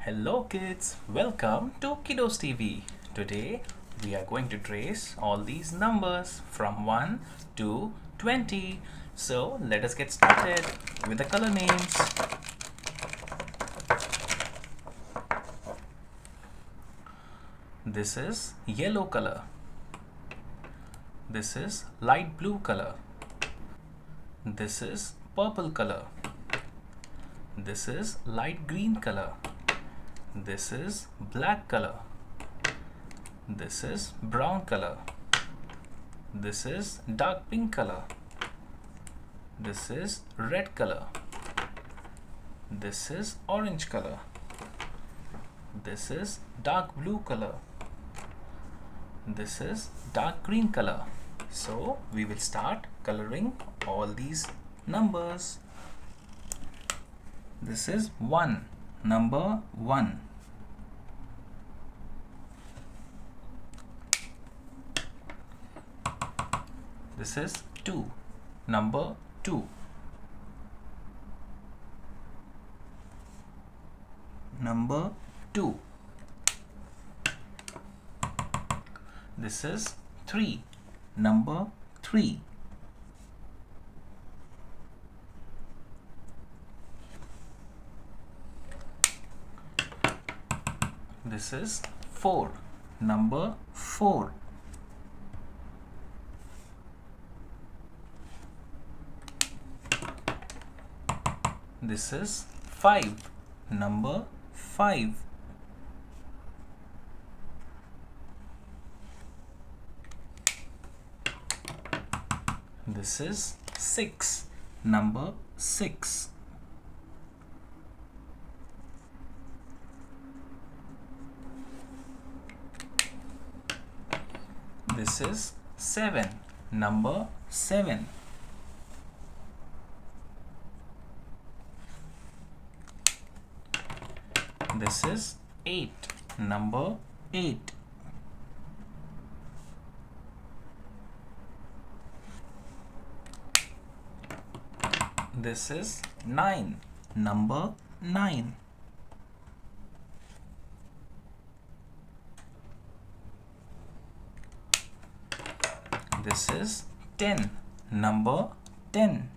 Hello kids, welcome to KiddosTV. Today we are going to trace all these numbers from 1 to 20. So let us get started with the color names. This is yellow color. This is light blue color. This is purple color. This is light green color. This is black color. This is brown color. This is dark pink color. This is red color. This is orange color. This is dark blue color. This is dark green color. So we will start coloring all these numbers. This is 1, number 1. This is 2, number 2. Number 2. This is 3, number 3. This is 4, number 4. This is 5, number 5. This is 6, number 6. This is 7, number 7. This is 8, number 8. This is 9, number 9. This is 10, number 10.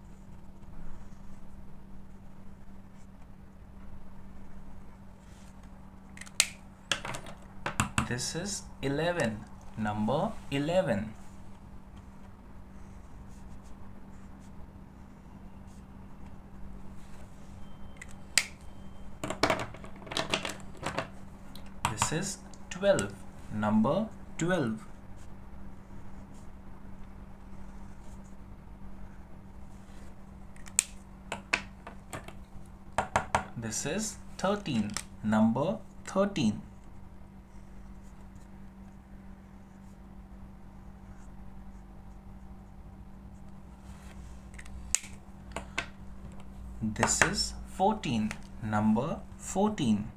This is 11, number 11. This is 12, number 12. This is 13, number 13. This is 14, number 14.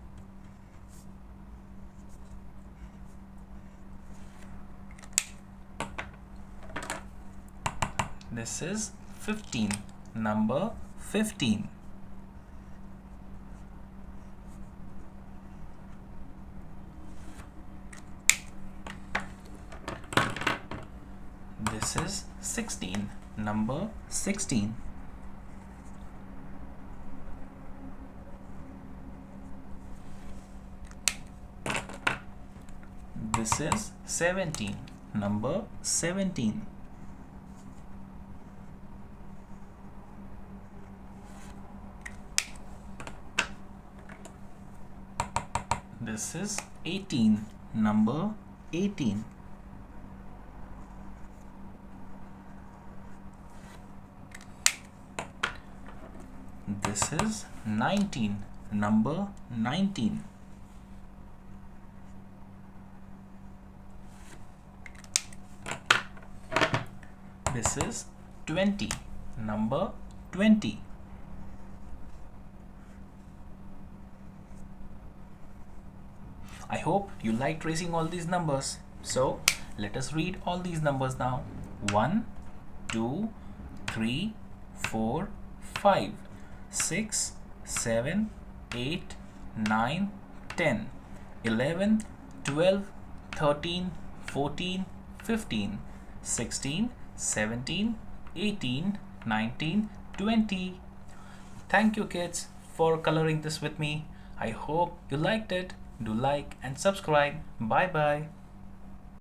This is 15, number 15. This is 16, number 16. This is 17, number 17. This is 18, number 18. This is 19, number 19. This is 20, number 20. I hope you like tracing all these numbers. So let us read all these numbers now. 1, 2, 3, 4, 5, 6, 7, 8, 9, 10, 11, 12, 13, 14, 15, 16, 17, 18, 19, 20. Thank you kids for coloring this with me. I hope you liked it. Do like and subscribe. Bye bye.